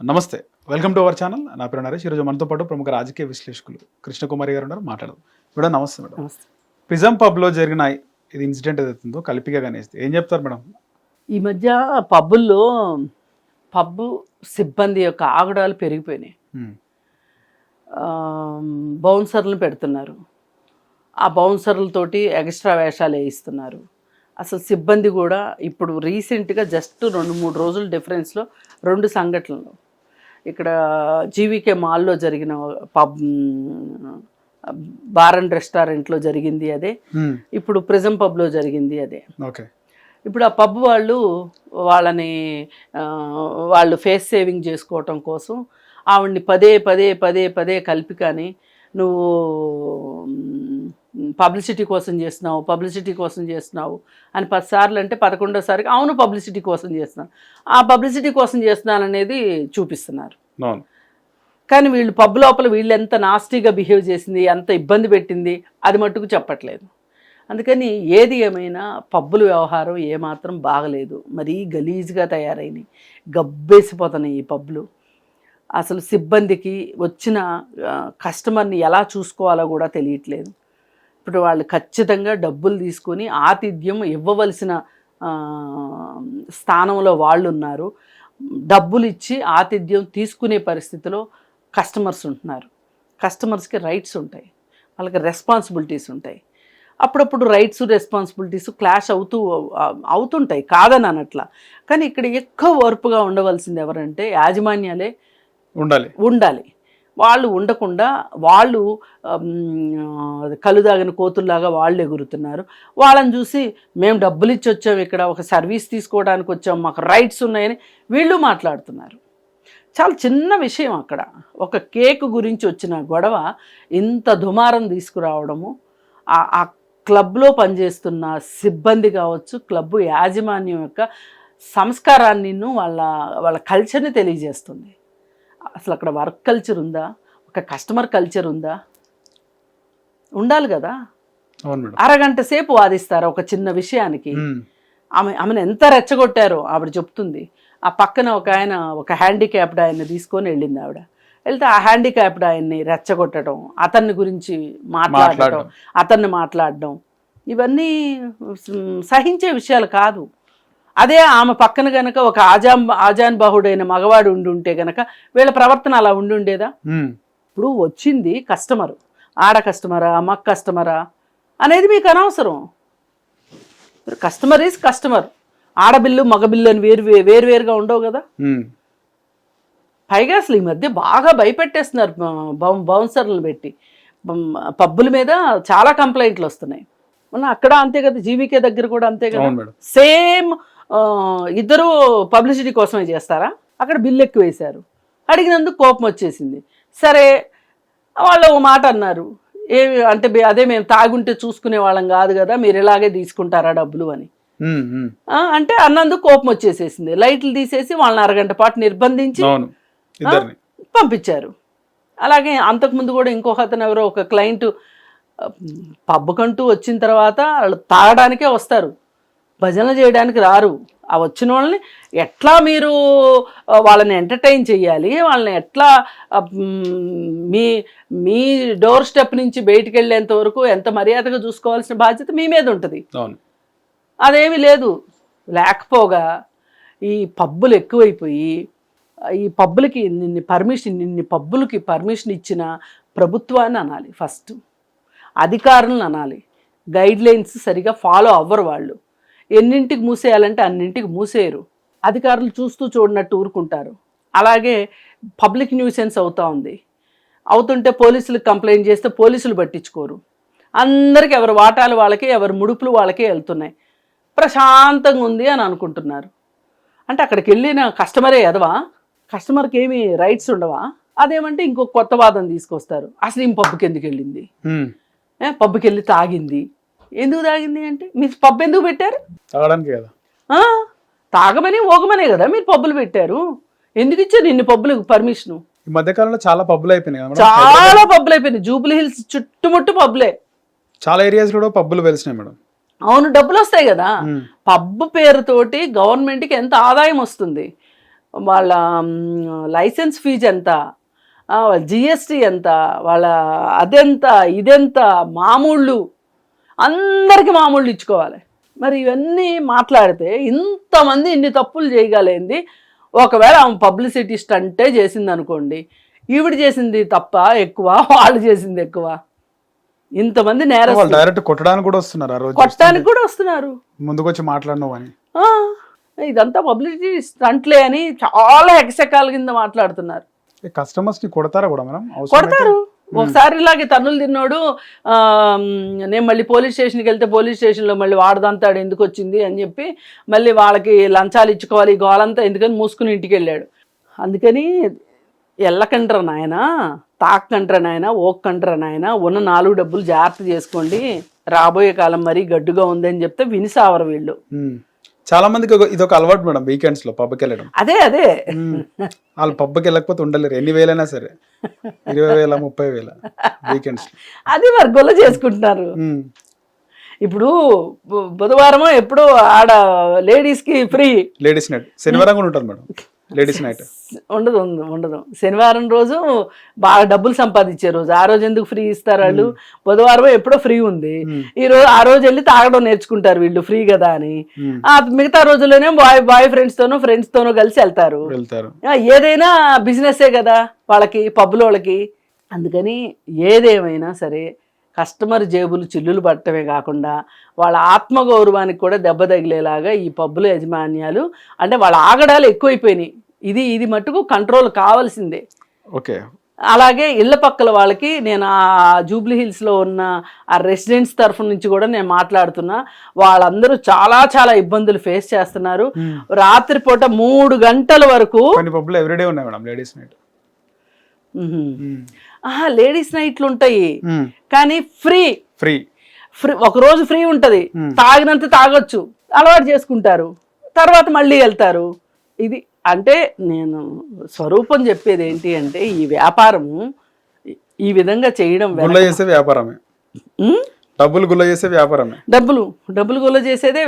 నమస్తే, welcome to our channel. నా పేరు నరేష్. ఈరోజు మనతో పాటు ప్రముఖ రాజకీయ విశ్లేషకులు కృష్ణకుమారి గారు ఉన్నారు. మాట్లాడదాం. మేడం నమస్తే. మేడం, నమస్తే. ప్రిజం పబ్లో జరిగిన ఇది ఇన్సిడెంట్ ఏదైతుందో కల్పిగా గణేష్, ఏం చెప్తారు మేడం? ఈ మధ్య పబ్బుల్లో పబ్బు సిబ్బంది యొక్క ఆగడాలు పెరిగిపోయినాయి. బౌన్సర్లను పెడుతున్నారు, ఆ బౌన్సర్లతోటి ఎక్స్ట్రా వేషాలు వేయిస్తున్నారు. అసలు సిబ్బంది కూడా ఇప్పుడు రీసెంట్గా జస్ట్ 2-3 రోజుల డిఫరెన్స్లో 2 సంఘటనలు. ఇక్కడ జీవీకే మాల్లో జరిగిన పబ్ బార్ అండ్ రెస్టారెంట్లో జరిగింది అదే, ఇప్పుడు ప్రిజం పబ్లో జరిగింది అదే. ఓకే. ఇప్పుడు ఆ పబ్ వాళ్ళు ఫేస్ సేవింగ్ చేసుకోవటం కోసం ఆవిడ్ని పదే కల్పికాని నువ్వు పబ్లిసిటీ కోసం చేస్తున్నావు అని 10 సార్లు అంటే 11వ సారికి అవును పబ్లిసిటీ కోసం చేస్తున్నాను, ఆ పబ్లిసిటీ కోసం చేస్తున్నాను అనేది చూపిస్తున్నారు. కానీ వీళ్ళు పబ్ లోపల వీళ్ళు ఎంత నాస్టీగా బిహేవ్ చేసింది, ఎంత ఇబ్బంది పెట్టింది అది మట్టుకు చెప్పట్లేదు. అందుకని ఏది ఏమైనా పబ్బుల వ్యవహారం ఏమాత్రం బాగలేదు. మరీ గలీజ్గా తయారైనవి, గబ్బేసిపోతున్నాయి ఈ పబ్బులు. అసలు సిబ్బందికి వచ్చిన కస్టమర్ని ఎలా చూసుకోవాలో కూడా తెలియట్లేదు. ఇప్పుడు వాళ్ళు ఖచ్చితంగా డబ్బులు తీసుకొని ఆతిథ్యం ఇవ్వవలసిన స్థానంలో వాళ్ళు ఉన్నారు. డబ్బులు ఇచ్చి ఆతిథ్యం తీసుకునే పరిస్థితిలో కస్టమర్స్ ఉంటున్నారు. కస్టమర్స్కి రైట్స్ ఉంటాయి, వాళ్ళకి రెస్పాన్సిబిలిటీస్ ఉంటాయి. అప్పుడప్పుడు రైట్స్ రెస్పాన్సిబిలిటీస్ క్లాష్ అవుతుంటాయి, కాదని అనట్లా. కానీ ఇక్కడ ఎక్కువ ఓర్పుగా ఉండవలసింది ఎవరంటే యాజమాన్యాలే ఉండాలి. వాళ్ళు ఉండకుండా వాళ్ళు కలుదాగిన కోతుల్లాగా వాళ్ళు ఎగురుతున్నారు. వాళ్ళని చూసి మేము డబ్బులు ఇచ్చి వచ్చాం, ఇక్కడ ఒక సర్వీస్ తీసుకోవడానికి వచ్చాం, మాకు రైట్స్ ఉన్నాయని వీళ్ళు మాట్లాడుతున్నారు. చాలా చిన్న విషయం, అక్కడ ఒక కేక్ గురించి వచ్చిన గొడవ ఇంత దుమారం తీసుకురావడము ఆ క్లబ్లో పనిచేస్తున్న సిబ్బంది కావచ్చు, క్లబ్ యాజమాన్యం యొక్క సంస్కారాన్ని వాళ్ళ కల్చర్ని తెలియజేస్తుంది. అసలు అక్కడ వర్క్ కల్చర్ ఉందా, ఒక కస్టమర్ కల్చర్ ఉందా? ఉండాలి కదా. అరగంట సేపు వాదిస్తారు ఒక చిన్న విషయానికి. ఆమెను ఎంత రెచ్చగొట్టారో ఆవిడ చెప్తుంది. ఆ పక్కన ఒక హ్యాండిక్యాప్డ్ ఆయన్ని తీసుకొని వెళ్ళింది ఆవిడ. వెళ్తే ఆ హ్యాండిక్యాప్డ్ ఆయన్ని రెచ్చగొట్టడం, అతన్ని గురించి మాట్లాడడం ఇవన్నీ సహించే విషయాలు కాదు. అదే ఆమె పక్కన గనక ఒక ఆజాన్ బాహుడైన మగవాడు ఉండుంటే గనక వీళ్ళ ప్రవర్తన అలా ఉండుండేదా? ఇప్పుడు వచ్చింది కస్టమరు, ఆడ కస్టమరా మగ కస్టమరా అనేది మీకు అనవసరం. Customer is customer. ఆడబిల్లు మగబిల్లు అని వేరువేరుగా ఉండవు కదా. పైగా అసలు ఈ మధ్య బాగా భయపెట్టేస్తున్నారు బౌన్సర్లను పెట్టి. పబ్బుల మీద చాలా కంప్లైంట్లు వస్తున్నాయి. మొన్న అక్కడ అంతే కదా, జీవీకే దగ్గర కూడా అంతే కదా. సేమ్ ఇద్దరు పబ్లిసిటీ కోసమే చేస్తారా? అక్కడ బిల్లు ఎక్కువ వేశారు, అడిగినందుకు కోపం వచ్చేసింది. సరే వాళ్ళు ఒక మాట అన్నారు, అంటే అదే మేము తాగుంటే చూసుకునే వాళ్ళం కాదు కదా, మీరు ఇలాగే తీసుకుంటారా డబ్బులు అని అంటే అన్నందుకు కోపం వచ్చేసేసింది. లైట్లు తీసేసి వాళ్ళని అరగంట పాటు నిర్బంధించి పంపించారు. అలాగే అంతకుముందు కూడా ఇంకొక అతను ఎవరో ఒక క్లయింట్ పబ్బుకంటూ వచ్చిన తర్వాత వాళ్ళు తాగడానికే వస్తారు, భజనలు చేయడానికి రారు. ఆ వచ్చిన వాళ్ళని ఎట్లా మీరు వాళ్ళని ఎంటర్టైన్ చేయాలి, వాళ్ళని ఎట్లా మీ డోర్ స్టెప్ నుంచి బయటికి వెళ్ళేంత వరకు ఎంత మర్యాదగా చూసుకోవాల్సిన బాధ్యత మీ మీద ఉంటుంది. అదేమీ లేదు. లేకపోగా ఈ పబ్బులు ఎక్కువైపోయి ఈ పబ్బులకి ఇన్ని పబ్బులకి పర్మిషన్ ఇచ్చిన ప్రభుత్వాన్ని అనాలి, ఫస్ట్ అధికారులను అనాలి. గైడ్ లైన్స్ సరిగా ఫాలో అవ్వరు వాళ్ళు. ఎన్నింటికి మూసేయాలంటే అన్నింటికి మూసేయరు. అధికారులు చూస్తూ చూడనట్టు ఊరుకుంటారు. అలాగే పబ్లిక్ న్యూసెన్స్ అవుతుంటే పోలీసులకు కంప్లైంట్ చేస్తే పోలీసులు పట్టించుకోరు. అందరికీ ఎవరి వాటాలు వాళ్ళకి, ఎవరి ముడుపులు వాళ్ళకే వెళ్తున్నాయి. ప్రశాంతంగా ఉంది అని అనుకుంటున్నారు. అంటే అక్కడికి వెళ్ళిన కస్టమరే ఎదవా? కస్టమర్కి ఏమి రైట్స్ ఉండవా? అదేమంటే ఇంకొక కొత్త వాదన తీసుకొస్తారు. అసలు ఈ పబ్కి ఎందుకు వెళ్ళింది, పబ్కి వెళ్ళి తాగింది, ఎందుకు తాగింది అంటే మీరు పబ్ ఎందుకు పెట్టారు? తాగమని ఓగమనే కదా మీరు పబ్బులు పెట్టారు. ఎందుకు ఇచ్చారు ఇన్ని పబ్బులకు పర్మిషన్? ఈ మధ్యకాలంలో చాలా పబ్బులు అయిపోయినాయి, చాలా పబ్బులు అయిపోయినాయి. జూబ్లీ హిల్స్ చుట్టుముట్టు పబ్బులే, చాలా ఏరియాస్ కూడా పబ్బులు వెలిసినాయి మేడం. అవును, డబ్బులు వస్తాయి కదా. పబ్బు పేరుతోటి గవర్నమెంట్కి ఎంత ఆదాయం వస్తుంది. వాళ్ళ లైసెన్స్ ఫీజు ఎంత, వాళ్ళ జిఎస్టీ ఎంత, వాళ్ళ అదెంత ఇదెంత, మామూళ్ళు అందరికీ మామూళ్ళు ఇచ్చుకోవాలి. మరి ఇవన్నీ మాట్లాడితే ఇంతమంది ఇన్ని తప్పులు చేయగలేంది. ఒకవేళ ఆమె పబ్లిసిటీ స్టంటే చేసింది అనుకోండి, ఈవిడ చేసింది తప్ప ఎక్కువ, వాళ్ళు చేసింది ఎక్కువ. ఇంతమంది నేరస్తులు డైరెక్ట్ కొట్టడానికి కూడా వస్తున్నారు, ఆ రోజు కొట్టడానికి కూడా వస్తున్నారు, ముందుకు వచ్చి మాట్లాడినావు అని. ఇదంతా పబ్లిసిటీ స్టంట్లే అని చాలా ఎకసెకాల కింద మాట్లాడుతున్నారు. కస్టమర్స్ ని కొడతారా కూడా మేడం? కొడతారు. ఒకసారి ఇలాగే తన్నులు తిన్నాడు, నేను మళ్ళీ పోలీస్ స్టేషన్కి వెళ్తే పోలీస్ స్టేషన్లో మళ్ళీ వాడదంతాడు ఎందుకు వచ్చింది అని చెప్పి మళ్ళీ వాళ్ళకి లంచాలు ఇచ్చుకోవాలి, గోలంతా ఎందుకని మూసుకుని ఇంటికి వెళ్ళాడు. అందుకని ఎల్లకండ్రా నాయన, తాక్కండ్రా నాయన, ఓక్కండ్రా నాయన, ఉన్న 4 డబ్బులు జాగ్రత్త చేసుకోండి, రాబోయే కాలం మరీ గడ్డుగా ఉందని చెప్తే వినిసావరు వీళ్ళు. చాలా మందికి ఇది ఒక అలవాటు మేడం, వీకెండ్స్ లో పబ్కి వెళ్ళడం. అదే వాళ్ళు పబ్కి వెళ్ళకపోతే ఉండలేరు, ఎన్ని వేలైనా సరే, 20,000 30,000 వీకెండ్స్. అది మరి గొల్ల చేసుకుంటున్నారు. ఇప్పుడు బుధవారమో ఎప్పుడో ఆడ లేడీస్ కి ఫ్రీ, లేడీస్ నైట్ శనివారం కూడా ఉంటుంది మేడం, లేడీస్ నైట్ ఉండదు. శనివారం రోజు బాగా డబ్బులు సంపాదించే రోజు, ఆ రోజు ఎందుకు ఫ్రీ ఇస్తారు వాళ్ళు? బుధవారం ఎప్పుడో ఫ్రీ ఉంది, ఆ రోజు వెళ్ళి తాగడం నేర్చుకుంటారు వీళ్ళు, ఫ్రీ కదా అని. మిగతా రోజుల్లోనే బాయ్ ఫ్రెండ్స్ తోనో కలిసి వెళ్తారు. ఏదైనా బిజినెస్సే కదా వాళ్ళకి, పబ్బుల వాళ్ళకి. అందుకని ఏదేమైనా సరే కస్టమర్ జేబులు చిల్లులు పట్టడమే కాకుండా వాళ్ళ ఆత్మగౌరవానికి కూడా దెబ్బ తగిలేలాగా ఈ పబ్బుల యాజమాన్యాలు, అంటే వాళ్ళ ఆగడాలు ఎక్కువైపోయినాయి. ఇది మట్టుకు కంట్రోల్ కావాల్సిందే. ఓకే. అలాగే ఇళ్ల పక్కల వాళ్ళకి నేను ఆ జూబ్లీ హిల్స్లో ఉన్న ఆ రెసిడెంట్స్ తరఫు నుంచి కూడా నేను మాట్లాడుతున్నా. వాళ్ళందరూ చాలా చాలా ఇబ్బందులు ఫేస్ చేస్తున్నారు. రాత్రిపూట 3 గంటల వరకు ఎవ్రీడే ఉన్నాయి మేడం లేడీస్ నైట్. లేడీస్ నైట్లు ఉంటాయి కానీ ఫ్రీ. ఒక రోజు ఫ్రీ ఉంటది, తాగినంత తాగొచ్చు, అలవాటు చేసుకుంటారు, తర్వాత మళ్ళీ వెళ్తారు. ఇది అంటే నేను స్వరూపం చెప్పేది ఏంటి అంటే, ఈ వ్యాపారము ఈ విధంగా చేయడం వ్యాపారమే, డబ్బులు గుల్ల చేసే వ్యాపారమే, డబ్బులు గుల్ల చేసేదే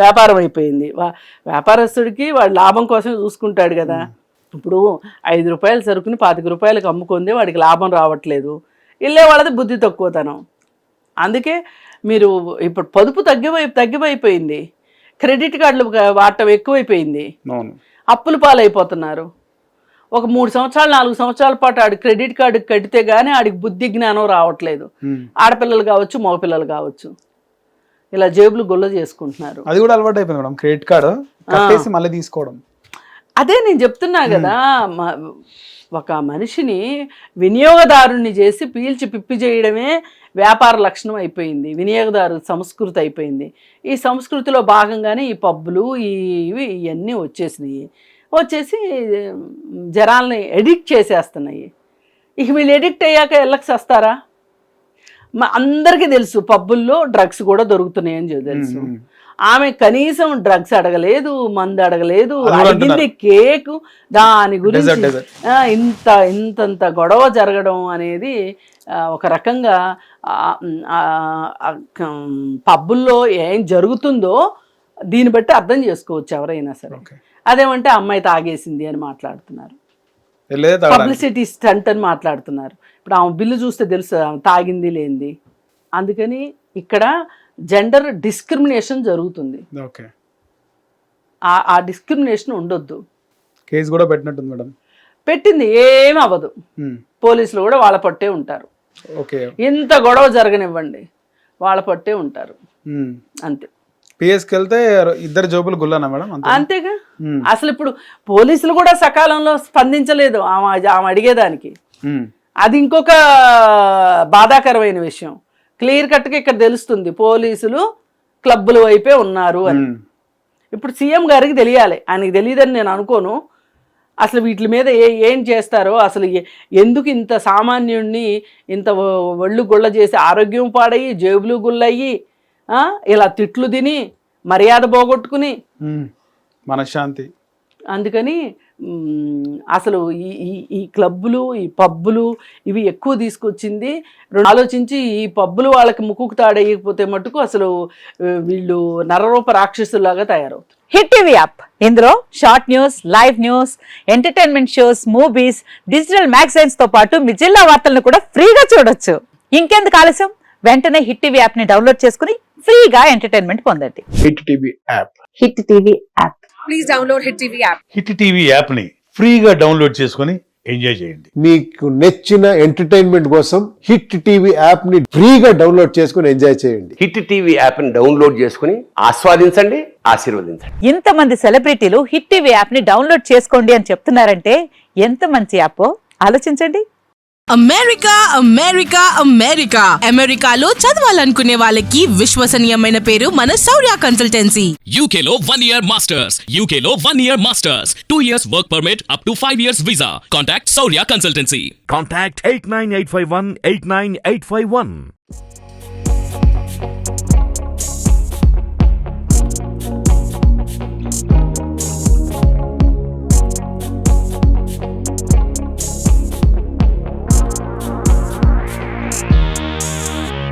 వ్యాపారం అయిపోయింది. వ్యాపారస్తుడికి వాడు లాభం కోసం చూసుకుంటాడు కదా. ఇప్పుడు 5 రూపాయల సరుకుని 25 రూపాయలకు అమ్ముకుంది, వాడికి లాభం రావట్లేదు. ఇల్లే వాళ్ళది బుద్ధి తక్కువతనం. అందుకే మీరు ఇప్పుడు పొదుపు తగ్గిపోయింది, క్రెడిట్ కార్డులు వాడటం ఎక్కువైపోయింది, అప్పుల పాలైపోతున్నారు. ఒక 3 సంవత్సరాలు 4 సంవత్సరాల పాటు ఆడి క్రెడిట్ కార్డు కడితే గానీ ఆడికి బుద్ధి జ్ఞానం రావట్లేదు. ఆడపిల్లలు కావచ్చు, మగపిల్లలు కావచ్చు, ఇలా జేబులు గుల్ల చేసుకుంటున్నారు. అది కూడా అలవాటు అయిపోయింది మేడం, క్రెడిట్ కార్డు కట్టేసి మళ్ళీ తీసుకోవడం. అదే నేను చెప్తున్నా కదా, ఒక మనిషిని వినియోగదారుణ్ణి చేసి పీల్చి పిప్పి చేయడమే వ్యాపార లక్షణం అయిపోయింది, వినియోగదారు సంస్కృతి అయిపోయింది. ఈ సంస్కృతిలో భాగంగానే ఈ పబ్బులు ఇవన్నీ వచ్చేసి జనాల్ని ఎడిక్ట్ చేసేస్తున్నాయి. ఇక వీళ్ళు ఎడిక్ట్ అయ్యాక ఎల్లకి వస్తారా? అందరికీ తెలుసు పబ్బుల్లో డ్రగ్స్ కూడా దొరుకుతున్నాయని తెలుసు. ఆమె కనీసం డ్రగ్స్ అడగలేదు, మందు అడగలేదు, అడిగింది కేకు. దాని గురించి ఇంతంత గొడవ జరగడం అనేది ఒక రకంగా పబ్బుల్లో ఏం జరుగుతుందో దీన్ని బట్టి అర్థం చేసుకోవచ్చు ఎవరైనా సరే. అదేమంటే అమ్మాయి తాగేసింది అని మాట్లాడుతున్నారు, పబ్లిసిటీ స్టంట్ అని మాట్లాడుతున్నారు. ఇప్పుడు ఆమె బిల్లు చూస్తే తెలుసు ఆమె తాగింది లేనిది. అందుకని ఇక్కడ జెండర్ డిస్క్రిమినేషన్ జరుగుతుంది. ఆ డిస్క్రిమినేషన్ ఉండొద్దు. కేసు కూడా పెట్టినట్టుంది మేడం. పెట్టింది, ఏమి అవ్వదు. పోలీసులు కూడా వాళ్ళ పట్టే ఉంటారు. ఇంత గొడవ జరగనివ్వండి, వాళ్ళ పట్టే ఉంటారు, అంతే. పిఎస్కి వెళ్తే 2 జోబులు గుల్లనా మేడం? అంతేగా. అసలు ఇప్పుడు పోలీసులు కూడా సకాలంలో స్పందించలేదు ఆమె అడిగేదానికి. అది ఇంకొక బాధాకరమైన విషయం. క్లియర్ కట్గా ఇక్కడ తెలుస్తుంది పోలీసులు క్లబ్బుల వైపే ఉన్నారు అని. ఇప్పుడు సీఎం గారికి తెలియాలి, ఆయనకి తెలియదని నేను అనుకోను. అసలు వీటి మీద ఏం చేస్తారో, అసలు ఎందుకు ఇంత సామాన్యుడిని ఇంత ఒళ్ళు గుళ్ళ చేసి ఆరోగ్యం పాడయ్యి, జేబులు గుళ్ళయ్యి, ఇలా తిట్లు తిని మర్యాద పోగొట్టుకుని మనశ్శాంతి అందుకని అసలు ఈ క్లబ్బులు, ఈ పబ్బులు ఇవి ఎక్కువ తీసుకొచ్చింది. ఆలోచించి ఈ పబ్బులు వాళ్ళకి ముక్కుకు తాడేయకపోతే మటుకు అసలు వీళ్ళు నరరూప రాక్షసులాగా తయారవుతారు. హిట్ టీవీ యాప్, ఇందులో short news, live news, entertainment shows, movies, digital magazines తో పాటు మీ జిల్లా వార్తలను కూడా ఫ్రీగా చూడొచ్చు. ఇంకెందుకు ఆలస్యం, వెంటనే హిట్ టీవీ యాప్ ని డౌన్లోడ్ చేసుకుని ఫ్రీగా ఎంటర్టైన్మెంట్ పొందండి. Hit TV app. Hit TV app. Please download Hit TV app. Hit TV యాప్ని ఫ్రీగా డౌన్లోడ్ చేసుకొని ఎంజాయ్ చేయండి. మీకు నచ్చిన ఎంటర్టైన్మెంట్ కోసం హిట్ టీవీ యాప్ ని ఫ్రీగా డౌన్లోడ్ చేసుకుని ఎంజాయ్ చేయండి. హిట్ టీవీ యాప్ని డౌన్లోడ్ చేసుకుని ఆస్వాదించండి, ఆశీర్వదించండి. ఇంతమంది సెలబ్రిటీలు హిట్ టీవీ యాప్ ని డౌన్లోడ్ చేసుకోండి అని చెప్తున్నారంటే ఎంత మంచి యాప్ ఆలోచించండి. అమెరికా అమెరికా అమెరికా అమెరికాలో చదవాలనుకునే వాళ్ళకి విశ్వసనీయమైన పేరు మన శౌర్య కన్సల్టెన్సీ. UK లో 1 year masters. UK లో 1 year masters. 2 years work permit up to 5 years visa. Contact Saurya Consultancy. Contact 89851 89851.